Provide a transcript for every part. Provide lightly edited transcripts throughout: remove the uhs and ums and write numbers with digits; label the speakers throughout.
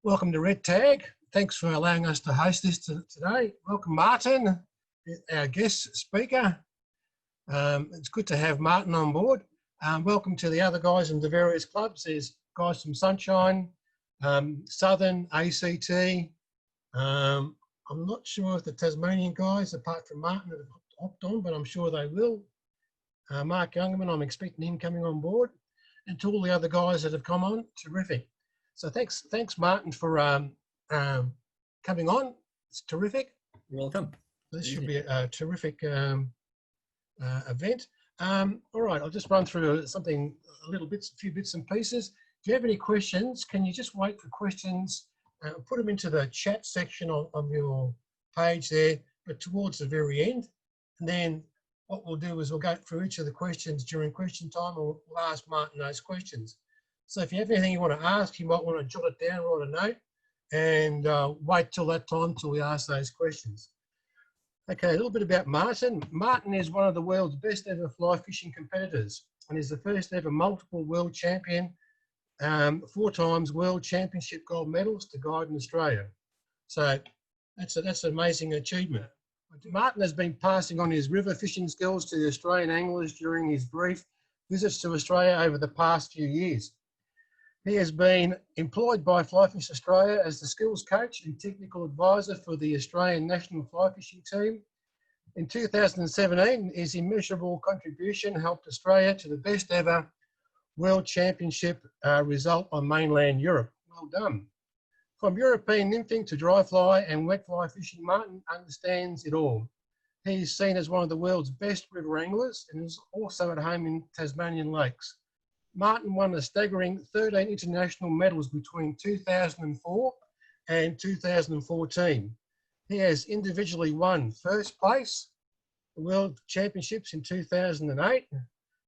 Speaker 1: Welcome to Red Tag. Thanks for allowing us to host this today. Welcome, Martin, our guest speaker. It's good to have Martin on board. Welcome to the other guys in the various clubs. There's guys from Sunshine, Southern, ACT. I'm not sure if the Tasmanian guys, apart from Martin, have hopped on, but I'm sure they will. Mark Youngerman, I'm expecting him coming on board. And to all the other guys that have come on, terrific. So thanks, Martin, for coming on. It's terrific.
Speaker 2: You're welcome.
Speaker 1: This should be a terrific event. All right, I'll just run through a few bits and pieces. If you have any questions, can you just wait for questions? Put them into the chat section on your page there, but towards the very end. And then what we'll do is we'll go through each of the questions during question time, and we'll ask Martin those questions. So if you have anything you want to ask, you might want to jot it down, write a note, and wait till that time till we ask those questions. Okay, a little bit about Martin. Martin is one of the world's best ever fly fishing competitors and is the first ever multiple world champion, 4 times world championship gold medals to guide in Australia. So that's an amazing achievement. Martin has been passing on his river fishing skills to the Australian anglers during his brief visits to Australia over the past few years. He has been employed by Fly Fish Australia as the skills coach and technical advisor for the Australian national fly fishing team. In 2017, his immeasurable contribution helped Australia to the best ever World Championship result on mainland Europe. Well done. From European nymphing to dry fly and wet fly fishing, Martin understands it all. He is seen as one of the world's best river anglers and is also at home in Tasmanian lakes. Martin won a staggering 13 international medals between 2004 and 2014. He has individually won first place, the World Championships in 2008,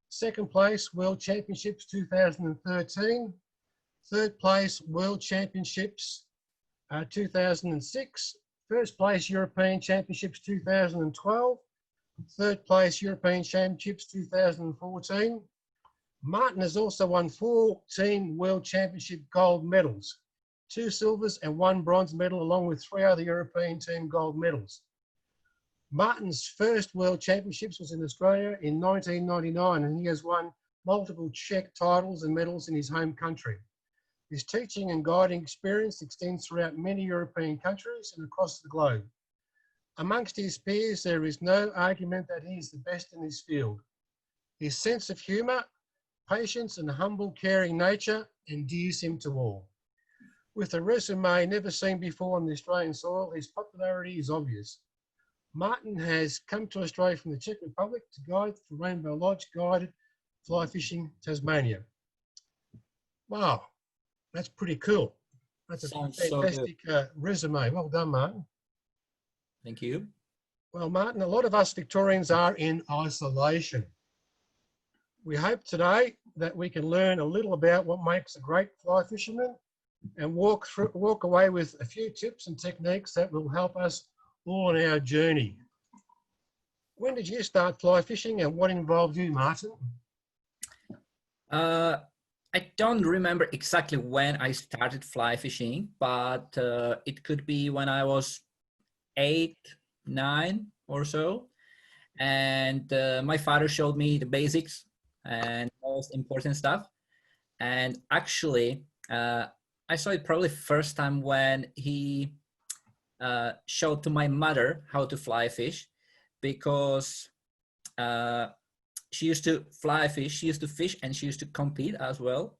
Speaker 1: second place, World Championships 2013, third place, World Championships 2006, first place, European Championships 2012, third place, European Championships 2014. Martin has also won 4 Team World Championship gold medals, 2 silvers and 1 bronze medal, along with 3 other European team gold medals. Martin's first World Championships was in Australia in 1999, and he has won multiple Czech titles and medals in his home country. His teaching and guiding experience extends throughout many European countries and across the globe. Amongst his peers, there is no argument that he is the best in his field. His sense of humour, patience and humble, caring nature endears him to all. With a resume never seen before on the Australian soil, his popularity is obvious. Martin has come to Australia from the Czech Republic to guide the Rainbow Lodge Guided Fly Fishing Tasmania. Wow, that's pretty cool. That's a fantastic resume. Well done, Martin.
Speaker 2: Thank you.
Speaker 1: Well, Martin, a lot of us Victorians are in isolation. We hope today that we can learn a little about what makes a great fly fisherman and walk away with a few tips and techniques that will help us all on our journey. When did you start fly fishing and what involved you, Martin?
Speaker 2: I don't remember exactly when I started fly fishing, but it could be when I was 8, 9 or so. And my father showed me the basics and most important stuff. And actually, I saw it probably first time when he showed to my mother how to fly fish, because she used to fly fish, she used to fish, and she used to compete as well.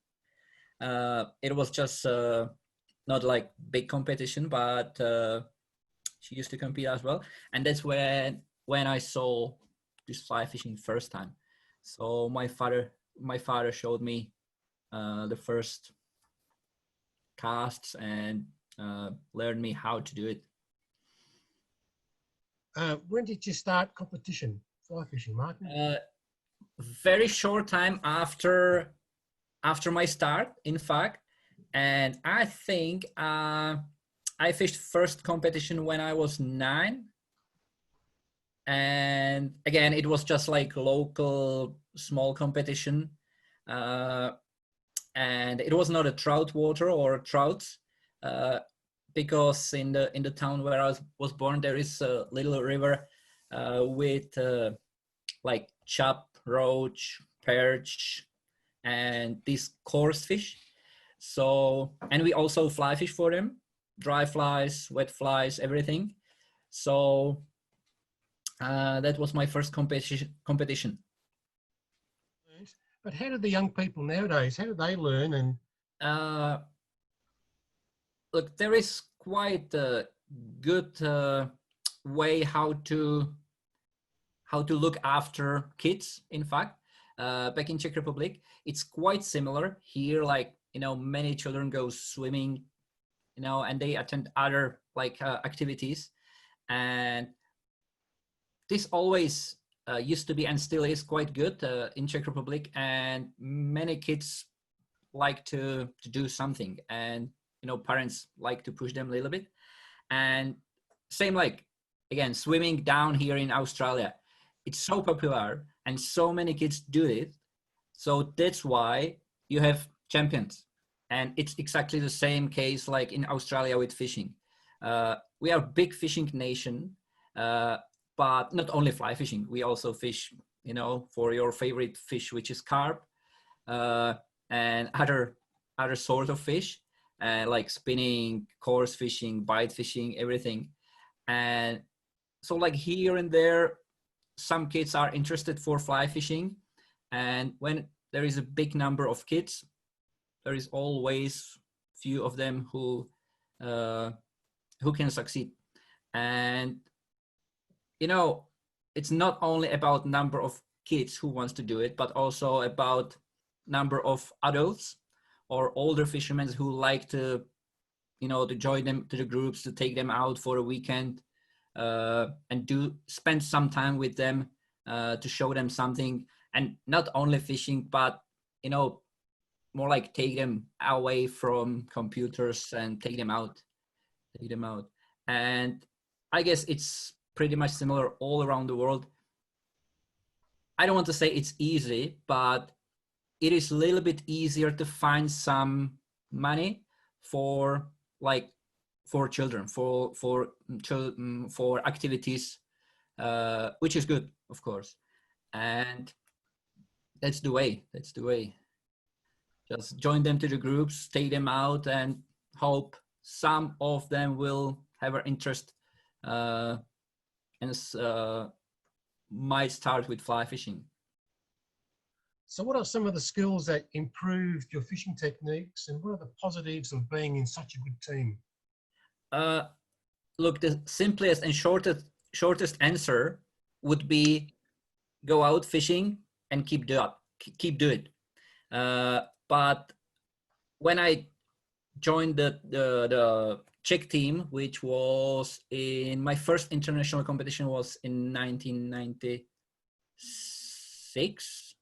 Speaker 2: It was just not like big competition, but she used to compete as well. And that's when I saw this fly fishing first time. So my father showed me the first casts and learned me how to do it.
Speaker 1: When did you start competition fly fishing, Martin?
Speaker 2: Very short time after my start, in fact. And I think I fished first competition when I was 9. And again, it was just like local small competition. And it was not a trout water or trouts, because in the town where I was born, there is a little river with like chub, roach, perch, and these coarse fish. So, and we also fly fish for them, dry flies, wet flies, everything. So that was my first competition.
Speaker 1: But how do the young people nowadays, how do they learn? And
Speaker 2: look, there is quite a good way how to look after kids. In fact, back in Czech Republic, it's quite similar here. Like, you know, many children go swimming, you know, and they attend other like activities, and this always used to be and still is quite good in Czech Republic, and many kids like to do something, and you know, parents like to push them a little bit. And same, like, again, swimming down here in Australia, it's so popular and so many kids do it, so that's why you have champions. And it's exactly the same case like in Australia with fishing. We are a big fishing nation, but not only fly fishing, we also fish, you know, for your favorite fish, which is carp, and other sort of fish, like spinning, coarse fishing, bite fishing, everything. And so like here and there, some kids are interested for fly fishing, and when there is a big number of kids, there is always few of them who can succeed. And you know, it's not only about number of kids who wants to do it, but also about number of adults or older fishermen who like to, you know, to join them to the groups, to take them out for a weekend, and spend some time with them, to show them something. And not only fishing, but, you know, more like take them away from computers and take them out. And I guess it's pretty much similar all around the world. I don't want to say it's easy, but it is a little bit easier to find some money for children, for activities, which is good, of course. And that's the way. Just join them to the groups, take them out, and hope some of them will have an interest, and might start with fly fishing.
Speaker 1: so what are some of the skills that improved your fishing techniques, and what are the positives of being in such a good team?
Speaker 2: Look, the simplest and shortest answer would be go out fishing and keep do it. But when I joined the Czech team, which was in my first international competition was in 1996.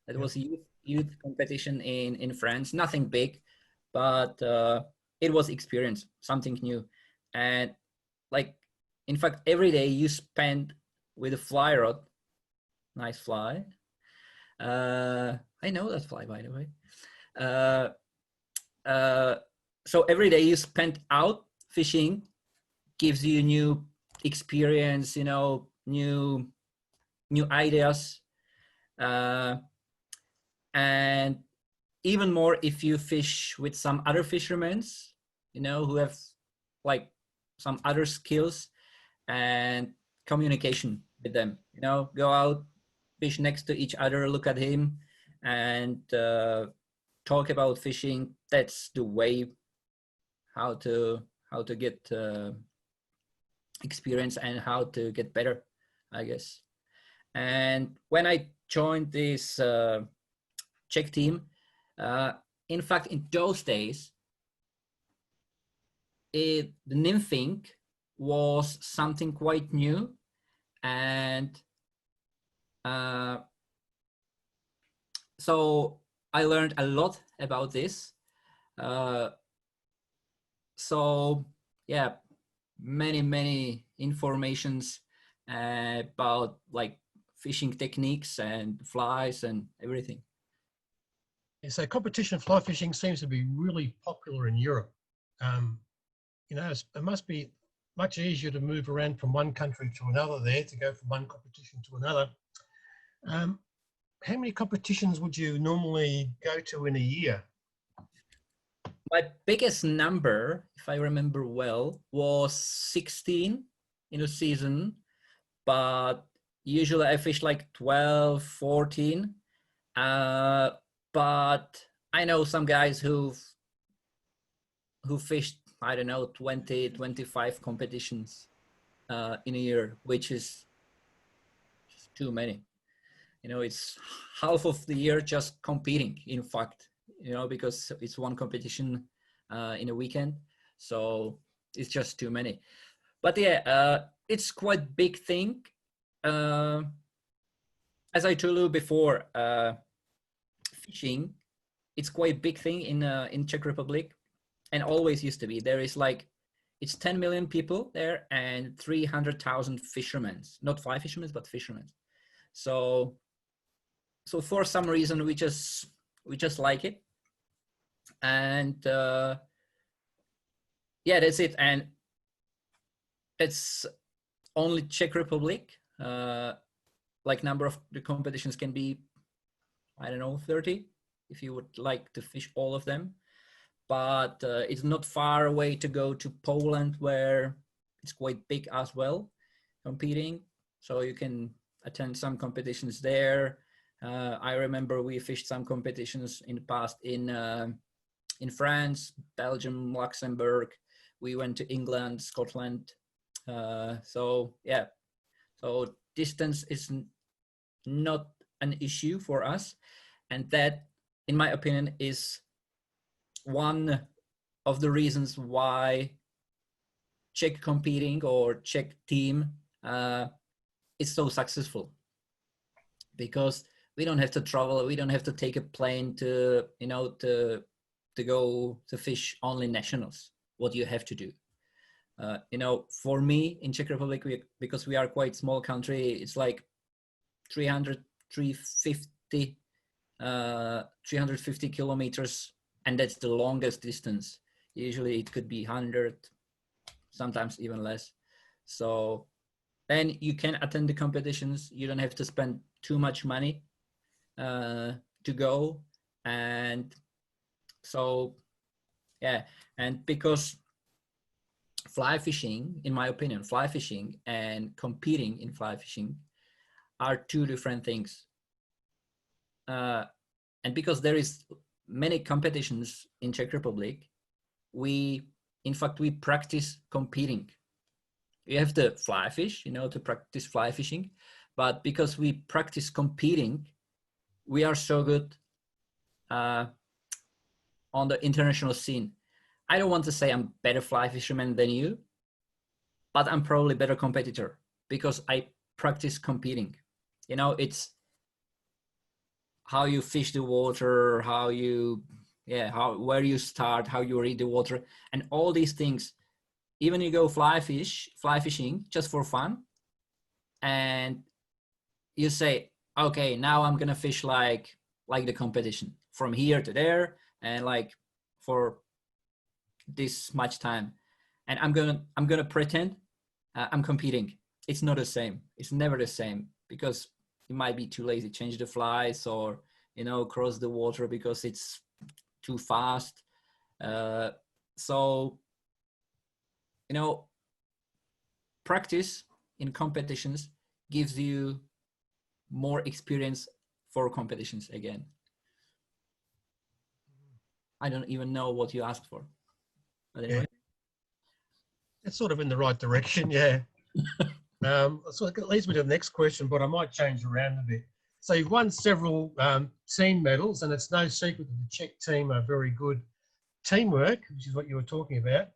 Speaker 2: That was a youth competition in France. Nothing big, but it was experience, something new. And like, in fact, every day you spend with a fly rod, nice fly. I know that fly, by the way. So every day you spend out fishing gives you new experience, you know, new ideas, and even more if you fish with some other fishermen, you know, who have like some other skills, and communication with them, you know, go out, fish next to each other, look at him, and talk about fishing. That's the way how to get experience and how to get better, I guess. And when I joined this Czech team, in fact, in those days, the nymphing was something quite new, and so I learned a lot about this. So yeah, many informations about like fishing techniques and flies and everything.
Speaker 1: So competition fly fishing seems to be really popular in Europe. you know, it must be much easier to move around from one country to another there, to go from one competition to another. How many competitions would you normally go to in a year?
Speaker 2: My biggest number, if I remember well, was 16 in a season, but usually I fish like 12, 14. But I know some guys who fished, I don't know, 20, 25 competitions in a year, which is just too many. You know, it's half of the year just competing, in fact, you know, because it's one competition in a weekend. So it's just too many. But yeah, it's quite big thing. As I told you before, fishing, it's quite big thing in Czech Republic, and always used to be. There is like, it's 10 million people there and 300,000 fishermen, not fly fishermen, but fishermen. So for some reason, we just like it. And yeah, that's it. And it's only Czech Republic. Like number of the competitions can be, I don't know, 30, if you would like to fish all of them. But it's not far away to go to Poland, where it's quite big as well, competing. So you can attend some competitions there. I remember we fished some competitions in the past in France, Belgium, Luxembourg. We went to England, Scotland. So yeah, so distance is not an issue for us, and that, in my opinion, is one of the reasons why Czech competing or Czech team is so successful, because we don't have to travel, we don't have to take a plane to, you know, to go to fish only nationals, what you have to do. You know, for me in Czech Republic, because we are quite small country, it's like 350 kilometers, and that's the longest distance. Usually it could be 100, sometimes even less. So then you can attend the competitions. You don't have to spend too much money to go. And so, yeah, and because fly fishing, in my opinion, fly fishing and competing in fly fishing are two different things. And because there is many competitions in Czech Republic, in fact, we practice competing. You have to fly fish, you know, to practice fly fishing. But because we practice competing, we are so good on the international scene. I don't want to say I'm better fly fisherman than you, but I'm probably better competitor because I practice competing. You know, it's how you fish the water, how you, where you start, how you read the water, and all these things. Even you go fly fishing just for fun, and you say, okay, now I'm gonna fish like the competition from here to there, and like for this much time, and I'm gonna pretend I'm competing. It's not the same. It's never the same, because you might be too lazy, change the flies, or, you know, cross the water because it's too fast. So, you know, practice in competitions gives you more experience for competitions again. I don't even know what you asked for, but anyway.
Speaker 1: Yeah. It's sort of in the right direction, yeah. So it leads me to the next question, but I might change around a bit. So you've won several team medals, and it's no secret that the Czech team are very good teamwork, which is what you were talking about.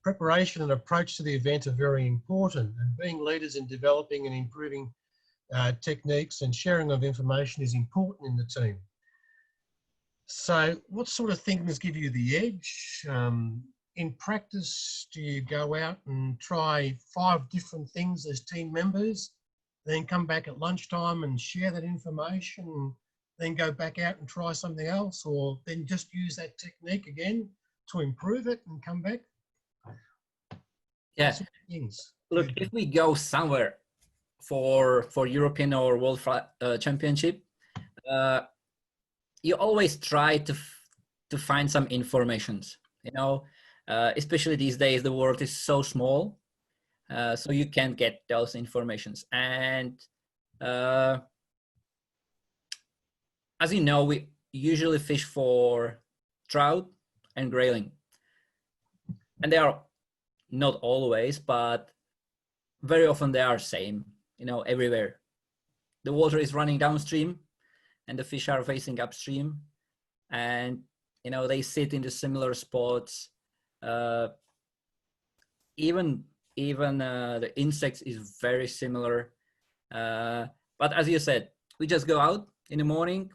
Speaker 1: Preparation and approach to the event are very important, and being leaders in developing and improving techniques and sharing of information is important in the team. So what sort of things give you the edge? In practice, do you go out and try 5 different things as team members, then come back at lunchtime and share that information, then go back out and try something else, or then just use that technique again to improve it and come back?
Speaker 2: Yeah.
Speaker 1: sort of things?
Speaker 2: Look, if we go somewhere for European or World Championship, you always try to find some informations. You know, especially these days, the world is so small, so you can't get those informations. And as you know, we usually fish for trout and grayling, and they are not always, but very often they are same. You know, everywhere. The water is running downstream, and the fish are facing upstream, and you know they sit in the similar spots. Even the insects is very similar. But as you said, we just go out in the morning,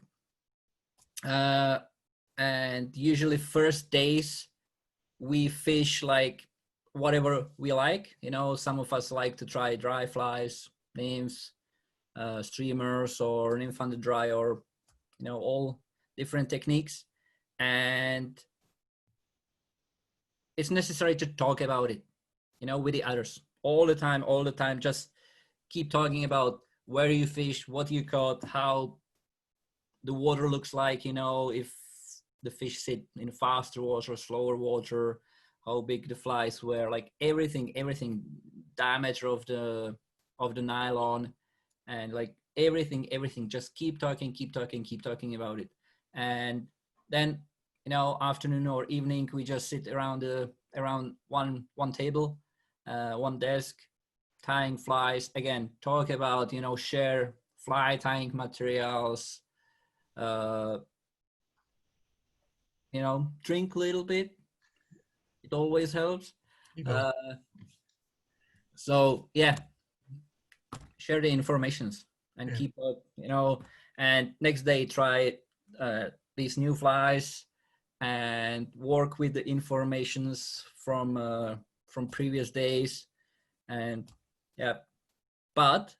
Speaker 2: and usually first days we fish like whatever we like. You know, some of us like to try dry flies, nymphs, streamers, or nymph under dry, or you know, all different techniques. And it's necessary to talk about it, you know, with the others all the time. Just keep talking about where you fish, what you caught, how the water looks like, you know, if the fish sit in faster water, slower water, how big the flies were, like everything, diameter of the nylon, and like everything. Just keep talking about it. And then, you know, afternoon or evening, we just sit around one table, one desk, tying flies. Again, talk about, you know, share fly tying materials, you know, drink a little bit. It always helps. So yeah, share the informations and keep up, you know, and next day try these new flies and work with the informations from previous days. And yeah, but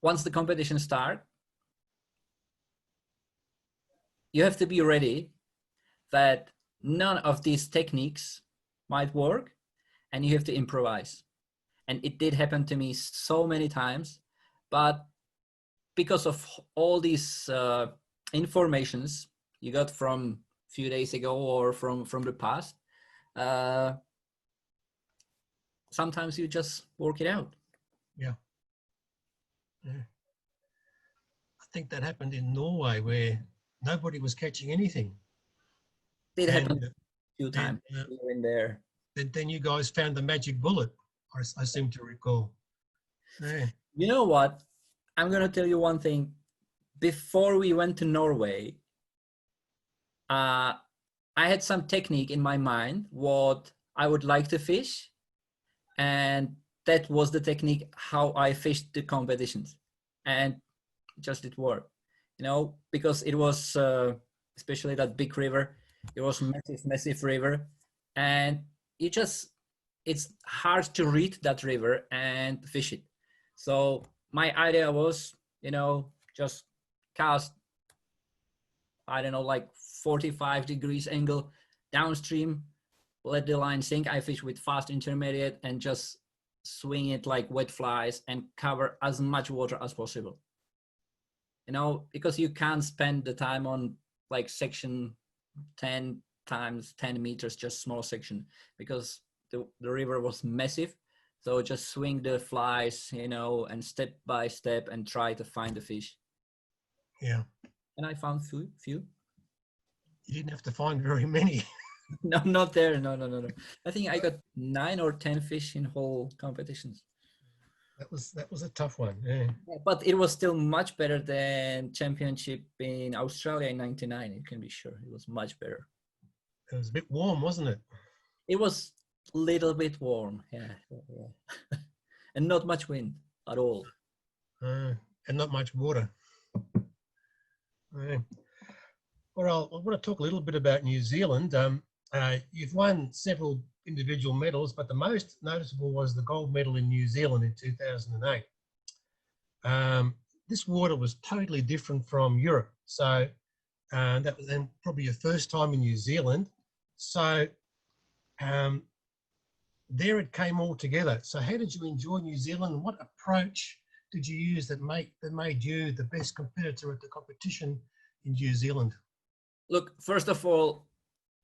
Speaker 2: once the competition start, you have to be ready that none of these techniques might work, and you have to improvise. And it did happen to me so many times, but because of all these informations you got from a few days ago or from the past, sometimes you just work it out.
Speaker 1: Yeah. I think that happened in Norway, where nobody was catching anything.
Speaker 2: It happened a few times here and there.
Speaker 1: Then you guys found the magic bullet, I seem to recall. Yeah.
Speaker 2: You know what? I'm going to tell you one thing. Before we went to Norway, I had some technique in my mind, what I would like to fish. And that was the technique how I fished the competitions. And just it worked, you know, because it was, especially that big river, it was massive river. And it's hard to read that river and fish it. So my idea was, you know, just cast, I don't know, like 45 degrees angle downstream, let the line sink. I fish with fast intermediate and just swing it like wet flies and cover as much water as possible. You know, because you can't spend the time on like section 10 times 10 meters, just small section, because the river was massive. So just swing the flies, you know, and step by step and try to find the fish.
Speaker 1: Yeah.
Speaker 2: And I found few. You
Speaker 1: didn't have to find very many.
Speaker 2: No, not there. No. I think I got 9 or 10 fish in whole competitions.
Speaker 1: That was a tough one. Yeah.
Speaker 2: But it was still much better than championship in Australia in '99. You can be sure it was much better.
Speaker 1: It was a bit warm, wasn't it?
Speaker 2: It was a little bit warm, yeah. And not much wind at all.
Speaker 1: And not much water. Well, I want to talk a little bit about New Zealand. You've won several individual medals, but the most noticeable was the gold medal in New Zealand in 2008. This water was totally different from Europe. So that was then probably your first time in New Zealand. So there it came all together. So how did you enjoy New Zealand? What approach did you use that made you the best competitor at the competition in New Zealand?
Speaker 2: Look, first of all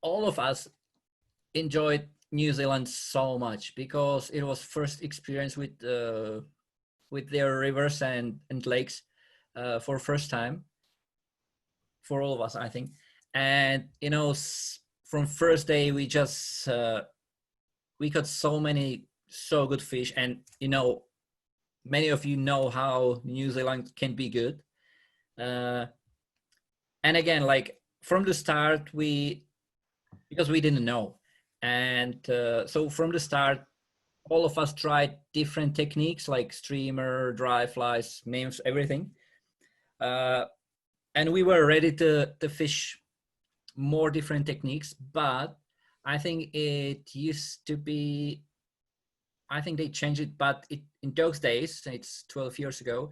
Speaker 2: of us enjoyed New Zealand so much because it was first experience with their rivers and lakes for first time for all of us, I think. And you know, from first day we just we caught so good fish, and you know, many of you know how New Zealand can be good. And again, like from the start, because we didn't know, and so from the start, all of us tried different techniques like streamer, dry flies, nymphs, everything, and we were ready to fish more different techniques. But I think it used to be, I think they changed it, but in those days, it's 12 years ago,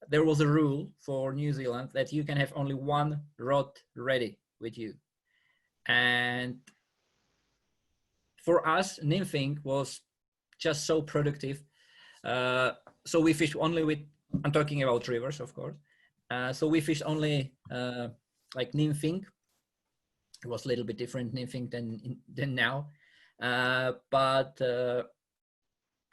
Speaker 2: there was a rule for New Zealand that you can have only one rod ready with you. And for us, nymphing was just so productive. So we fished only with, I'm talking about rivers, of course. So we fished only like nymphing. It was a little bit different nymphing than now. But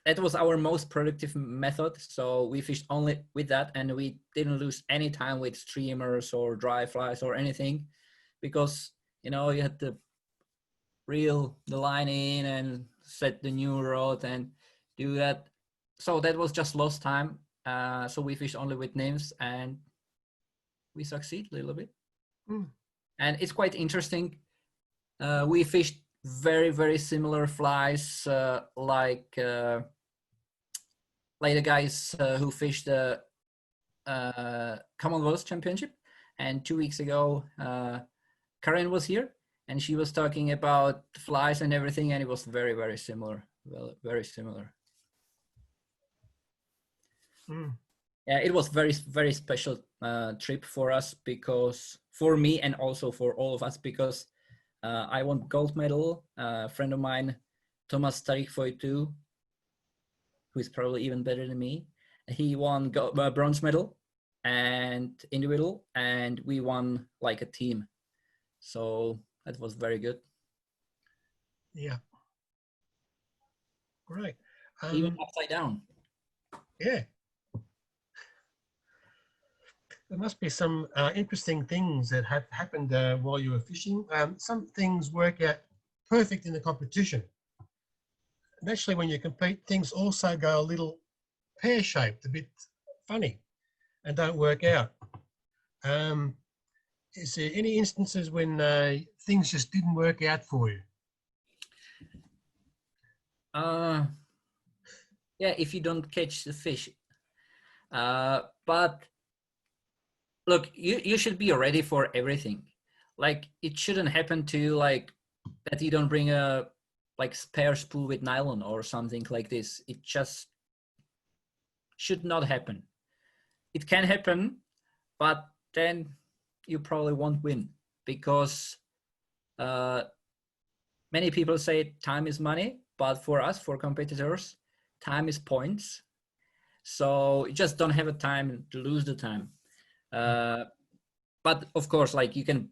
Speaker 2: that was our most productive method. So we fished only with that, and we didn't lose any time with streamers or dry flies or anything, because you know, you had to reel the line in and set the new rod and do that. So that was just lost time. So we fished only with nymphs, and we succeed a little bit. And it's quite interesting. We fished very similar flies, like the guys who fished the Commonwealth Championship. And 2 weeks ago, Karen was here, and she was talking about flies and everything, and it was very similar. Well, very similar. Yeah, it was very special trip for us, because for me and also for all of us, because I won gold medal. A friend of mine, Thomas Tarikfoy too, who is probably even better than me, he won bronze medal and individual, and we won like a team. So that was very good.
Speaker 1: Yeah. Great.
Speaker 2: Even upside down.
Speaker 1: Yeah. There must be some interesting things that have happened while you were fishing. Some things work out perfect in the competition. Naturally, when you compete, things also go a little pear-shaped, a bit funny, and don't work out. Is there any instances when things just didn't work out for you?
Speaker 2: Yeah, if you don't catch the fish. But look, you should be ready for everything. Like, it shouldn't happen to you, like that you don't bring a like spare spool with nylon or something like this. It just should not happen. It can happen, but then you probably won't win, because many people say time is money, but for us, for competitors, time is points. So you just don't have a time to lose the time. But of course, like, you can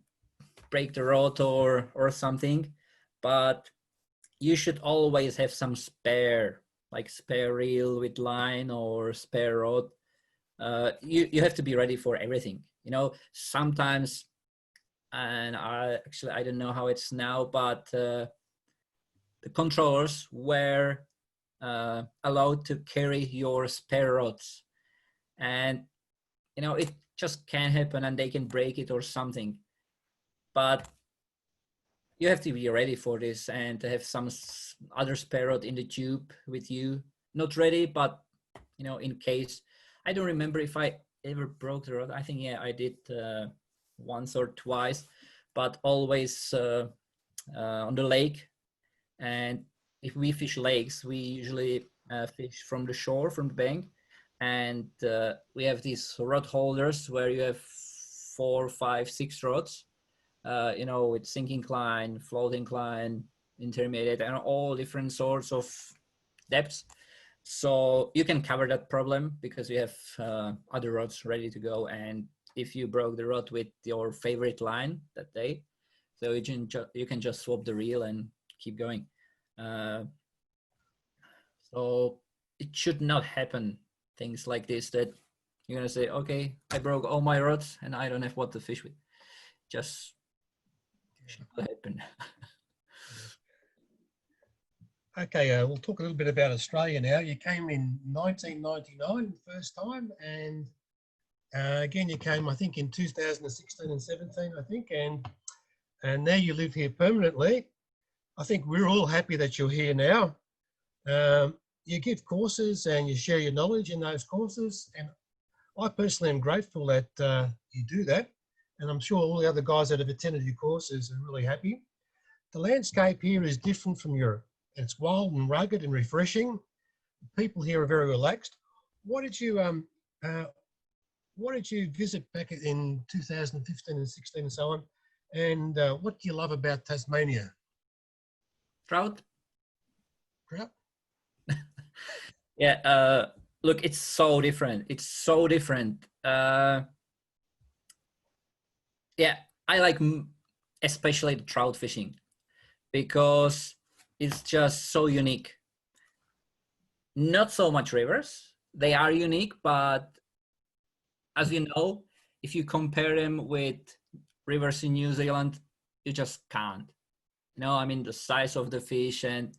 Speaker 2: break the rod or something, but you should always have some spare, like spare reel with line or spare rod. You have to be ready for everything. You know, sometimes, and I don't know how it's now, but the controllers were allowed to carry your spare rods, and you know, it just can happen and they can break it or something. But you have to be ready for this and to have some other spare rod in the tube with you. Not ready, but you know, in case. I don't remember if I ever broke the rod. I think, yeah, I did once or twice, but always on the lake. And if we fish lakes, we usually fish from the shore, from the bank. And we have these rod holders where you have 4, 5, 6 rods, you know, with sinking line, floating line, intermediate, and all different sorts of depths. So you can cover that problem because you have other rods ready to go. And if you broke the rod with your favorite line that day, so you can just swap the reel and keep going. So it should not happen, things like this, that you're gonna say, okay, I broke all my rods and I don't have what to fish with. Just should not happen.
Speaker 1: Okay, we'll talk a little bit about Australia now. You came in 1999 first time, and again you came, I think, in 2016 and 17, I think, and now you live here permanently. I think we're all happy that you're here now. You give courses and you share your knowledge in those courses, and I personally am grateful that you do that, and I'm sure all the other guys that have attended your courses are really happy. The landscape here is different from Europe. It's wild and rugged and refreshing. People here are very relaxed. What did you visit back in 2015 and 16 and so on? And what do you love about Tasmania?
Speaker 2: Trout?
Speaker 1: Trout?
Speaker 2: Yeah, look, it's so different. It's so different. Yeah, I like especially the trout fishing because it's just so unique. Not so much rivers. They are unique, but as you know, if you compare them with rivers in New Zealand, you just can't. You know, I mean, the size of the fish, and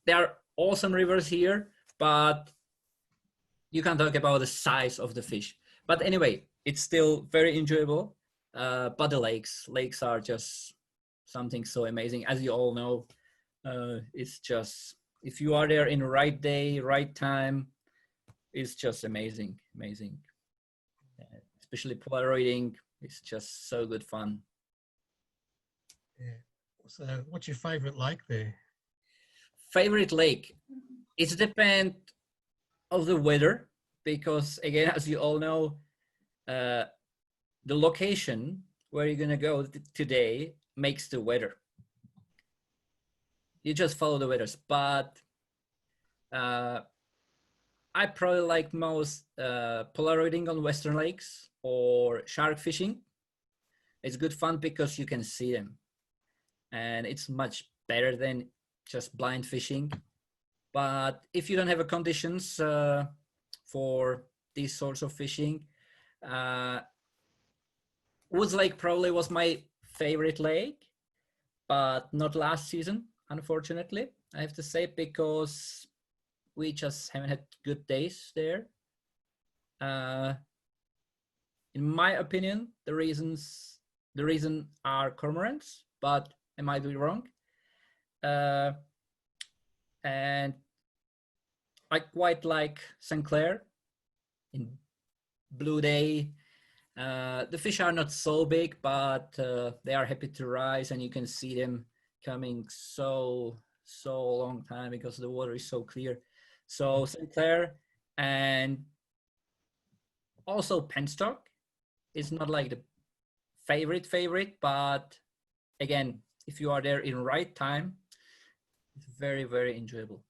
Speaker 2: there are awesome rivers here, but you can talk about the size of the fish. But anyway, it's still very enjoyable. But the lakes are just something so amazing. As you all know, it's just, if you are there in the right day, right time, it's just amazing. Especially polaroiding, it's just so good fun.
Speaker 1: Yeah. So what's your favorite lake there?
Speaker 2: Favorite lake? It depends of the weather, because again, as you all know, the location where you're gonna go today makes the weather. You just follow the weathers, but I probably like most polaroiding on Western lakes or shark fishing. It's good fun because you can see them, and it's much better than just blind fishing. But if you don't have a conditions for these sorts of fishing, Woods Lake probably was my favorite lake, but not last season, unfortunately, I have to say, because we just haven't had good days there. In my opinion, the reason are cormorants, but I might be wrong. And I quite like St. Clair in Blue Day. The fish are not so big, but they are happy to rise, and you can see them coming so long time because the water is so clear. So St. Clair, and also Penstock is not like the favorite, but again, if you are there in right time, it's very, very enjoyable.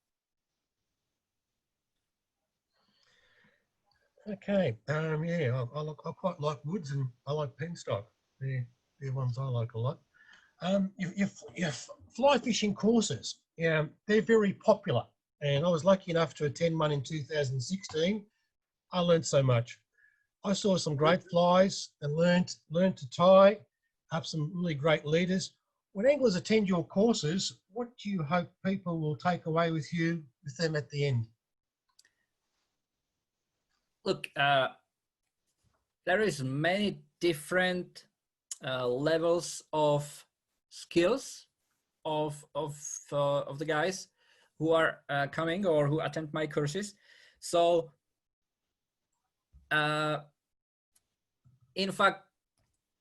Speaker 1: Okay, yeah, I quite like Woods, and I like Penstock. They're ones I like a lot. Your fly fishing courses, yeah, they're very popular, and I was lucky enough to attend one in 2016. I learned so much. I saw some great flies and learned to tie up some really great leaders. When anglers attend your courses, what do you hope people will take away with them at the end?
Speaker 2: Look, there is many different levels of skills of the guys who are coming or who attend my courses. So, in fact,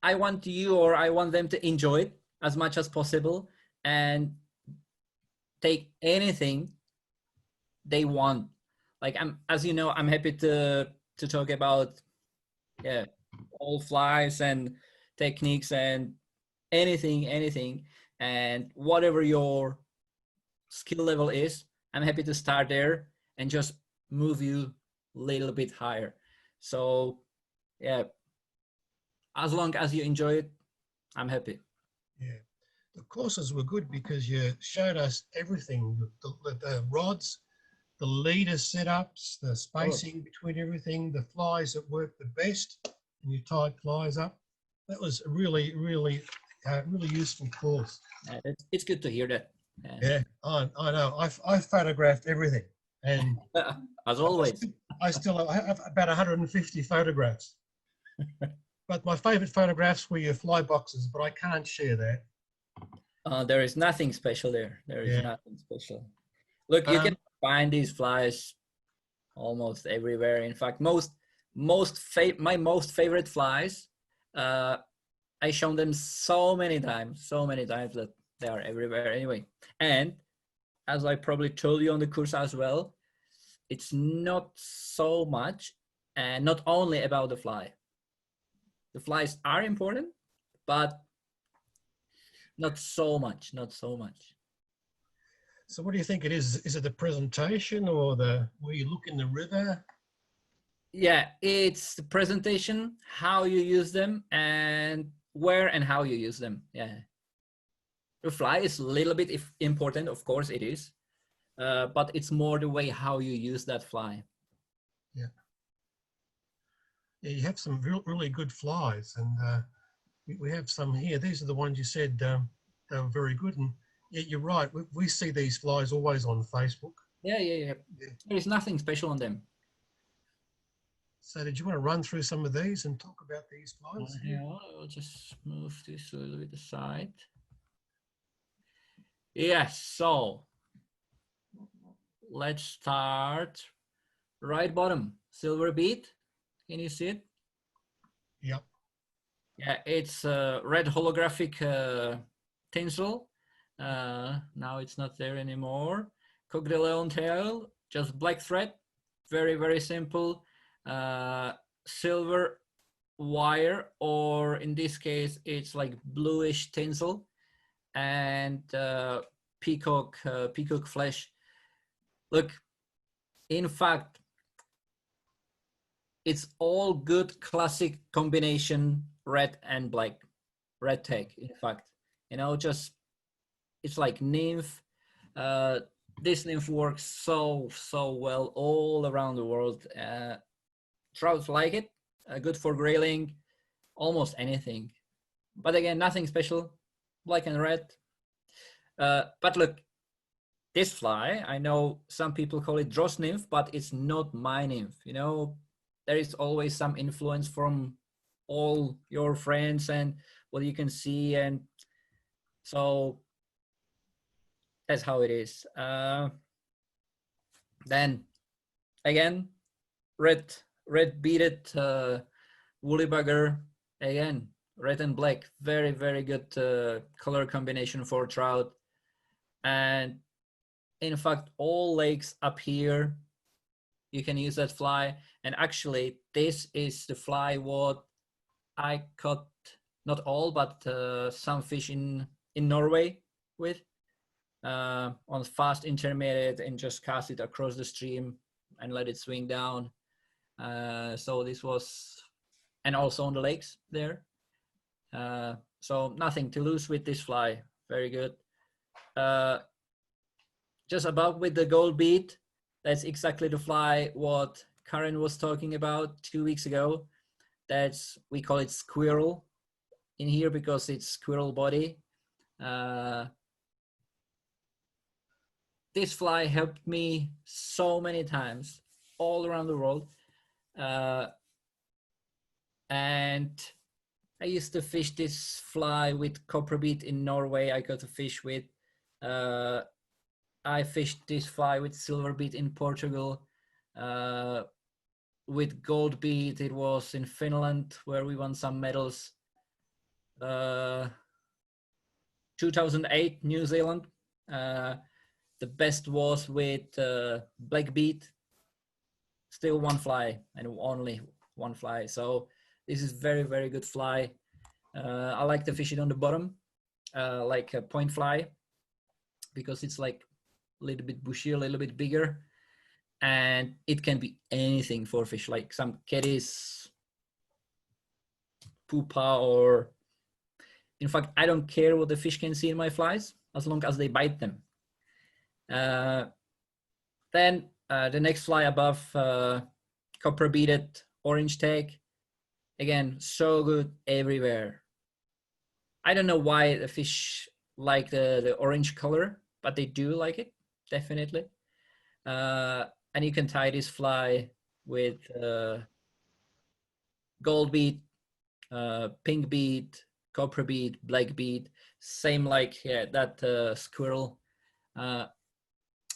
Speaker 2: I want them to enjoy it as much as possible and take anything they want. Like, as you know, I'm happy to talk about, yeah, all flies and techniques and anything, and whatever your skill level is, I'm happy to start there and just move you a little bit higher. So yeah, as long as you enjoy it, I'm happy.
Speaker 1: Yeah. The courses were good because you showed us everything, the rods, the leader setups, the spacing between everything, the flies that work the best, and you tied flies up. That was a really, really useful course.
Speaker 2: It's good to hear that.
Speaker 1: Yeah, I know. I photographed everything, and
Speaker 2: as always.
Speaker 1: I still have about 150 photographs. But my favourite photographs were your fly boxes, but I can't share that.
Speaker 2: There is nothing special there. There is
Speaker 1: Yeah.
Speaker 2: nothing special. Look, you can find these flies almost everywhere. In fact, my most favorite flies, I shown them so many times that they are everywhere anyway. And as I probably told you on the course as well, it's not so much and not only about the fly. The flies are important, but not so much.
Speaker 1: So what do you think it is? Is it the presentation or the where you look in the river?
Speaker 2: Yeah, it's the presentation, how you use them, and where and how you use them. Yeah. The fly is a little bit important, of course it is, but it's more the way how you use that fly.
Speaker 1: Yeah. Yeah, you have some really good flies, and we have some here. These are the ones you said they were very good, and yeah, you're right. We see these flies always on Facebook.
Speaker 2: Yeah. There is nothing special on them.
Speaker 1: So did you want to run through some of these and talk about these flies?
Speaker 2: Yeah, I'll just move this a little bit aside. Yes, so let's start right bottom, silver bead. Can you see it?
Speaker 1: Yep.
Speaker 2: Yeah, it's a red holographic tinsel. Now it's not there anymore. Coq de Leon tail, just black thread, very simple. Silver wire, or in this case, it's like bluish tinsel, and peacock flesh. Look, in fact, it's all good classic combination red and black, red tag. In fact, just it's like nymph. This nymph works so well all around the world. Trouts like it. Good for grayling, almost anything. But again, nothing special. Black and red. But look, this fly, I know some people call it Droz nymph, but it's not my nymph. There is always some influence from all your friends and what you can see, and so that's how it is. Then again, red beaded woolly bugger, again red and black, very good color combination for trout. And in fact, all lakes up here you can use that fly. And actually, this is the fly what I caught, not all, but some fish in Norway with, on fast intermediate, and just cast it across the stream and let it swing down. So this was, and also on the lakes there. So nothing to lose with this fly, very good. Just above with the gold bead, that's exactly the fly what Karen was talking about 2 weeks ago. We call it squirrel in here because it's squirrel body. This fly helped me so many times all around the world. And I used to fish this fly with copper bead in Norway. I got to fish with. I fished this fly with silver bead in Portugal. With gold bead, it was in Finland where we won some medals. 2008, New Zealand. The best was with black bead. Still one fly and only one fly. So this is very good fly. I like to fish it on the bottom, like a point fly, because it's like a little bit bushier, a little bit bigger. And it can be anything for fish, like some caddis, pupa, or in fact, I don't care what the fish can see in my flies as long as they bite them. Then the next fly above, copper beaded orange tag. Again, so good everywhere. I don't know why the fish like the orange color, but they do like it, definitely. And you can tie this fly with gold bead, pink bead, copper bead, black bead, same like that squirrel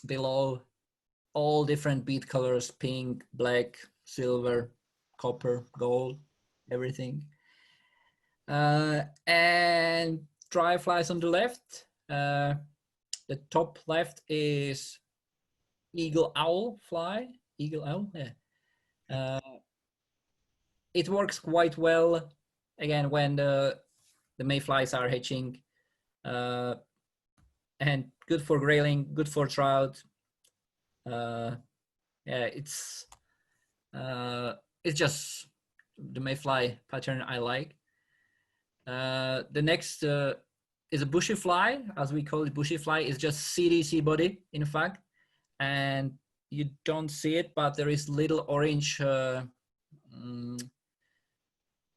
Speaker 2: below, all different bead colors, pink, black, silver, copper, gold, everything. And dry flies on the left. The top left is eagle owl fly. Eagle owl, yeah. It works quite well, again, when the mayflies are hatching, and good for grayling, good for trout. Yeah, it's just the mayfly pattern I like. The next is a bushy fly, as we call it. Bushy fly is just CDC body, in fact, and you don't see it, but there is little orange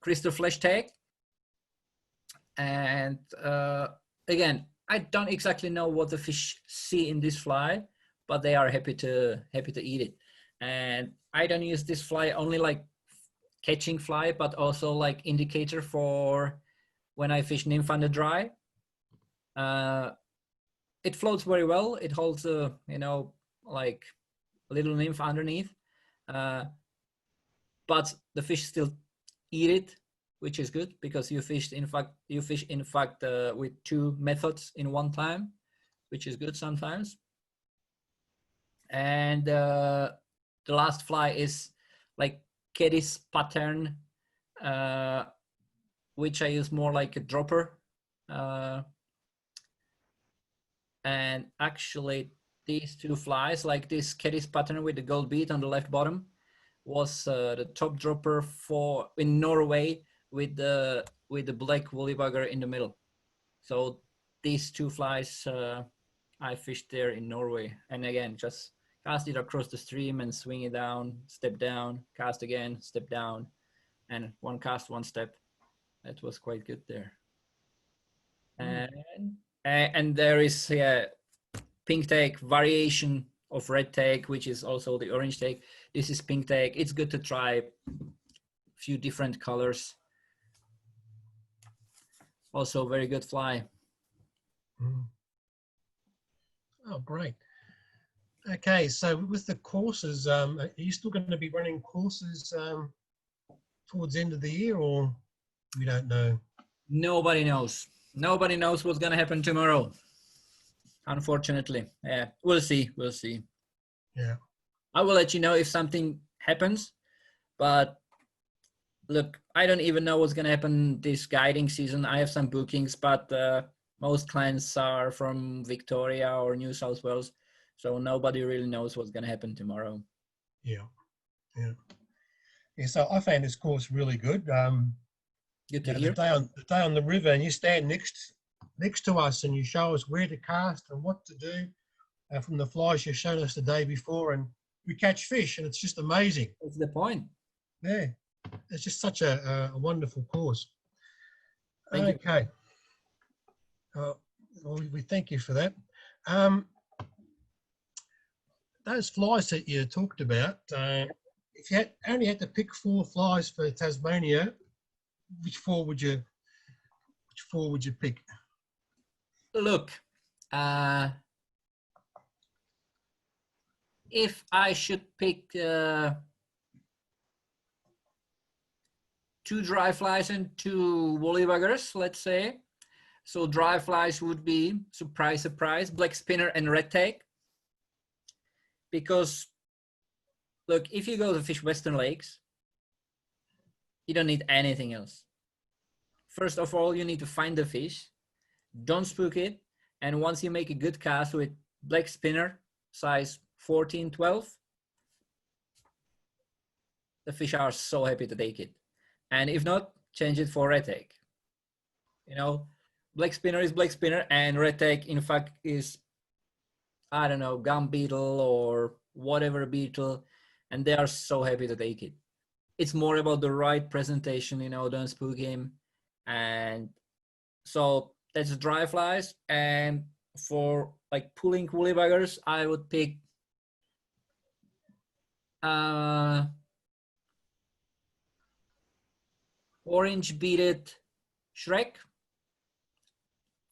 Speaker 2: crystal flesh tag. And again, I don't exactly know what the fish see in this fly, but they are happy to eat it. And I don't use this fly only like catching fly, but also like indicator for when I fish nymph under dry. It floats very well. It holds like a little nymph underneath, but the fish still eat it, which is good because you fish in fact with two methods in one time, which is good sometimes. And the last fly is like caddis pattern, which I use more like a dropper. And actually these two flies, like this caddis pattern with the gold bead on the left bottom, was the top dropper for in Norway with the black woolly bugger in the middle. So these two flies I fished there in Norway, and again just cast it across the stream and swing it down, step down, cast again, step down, and one cast, one step. That was quite good there. And there is pink tag variation of red tag, which is also the orange tag. This is pink tag. It's good to try a few different colors. Also very good fly.
Speaker 1: Oh, great. Okay, so with the courses, are you still going to be running courses towards the end of the year, or we don't know?
Speaker 2: Nobody knows. Nobody knows what's going to happen tomorrow. Unfortunately, yeah, we'll see. We'll see.
Speaker 1: Yeah,
Speaker 2: I will let you know if something happens. But look, I don't even know what's going to happen this guiding season. I have some bookings, but most clients are from Victoria or New South Wales, so nobody really knows what's going to happen tomorrow.
Speaker 1: Yeah. So I found this course really good.
Speaker 2: Good to hear.
Speaker 1: The day on the river, and you stand next to us, and you show us where to cast and what to do from the flies you've shown us the day before, and we catch fish, and it's just amazing.
Speaker 2: That's the point.
Speaker 1: Yeah, it's just such a wonderful course.
Speaker 2: Thank you.
Speaker 1: Well, we thank you for that. Those flies that you talked about, if you only had to pick 4 flies for Tasmania, which four would you pick?
Speaker 2: Look, if I should pick 2 dry flies and 2 woolly buggers, let's say. So dry flies would be, surprise, surprise, black spinner and red tag. Because look, if you go to fish Western Lakes, you don't need anything else. First of all, you need to find the fish, don't spook it. And once you make a good cast with black spinner, size 14, 12, the fish are so happy to take it. And if not, change it for red tag. You know, black spinner is black spinner, and red tag, in fact, is, I don't know, gum beetle or whatever beetle, and they are so happy to take it. It's more about the right presentation, you know, don't spook him. And so that's dry flies. And for like pulling woolly buggers, I would pick orange beaded Shrek.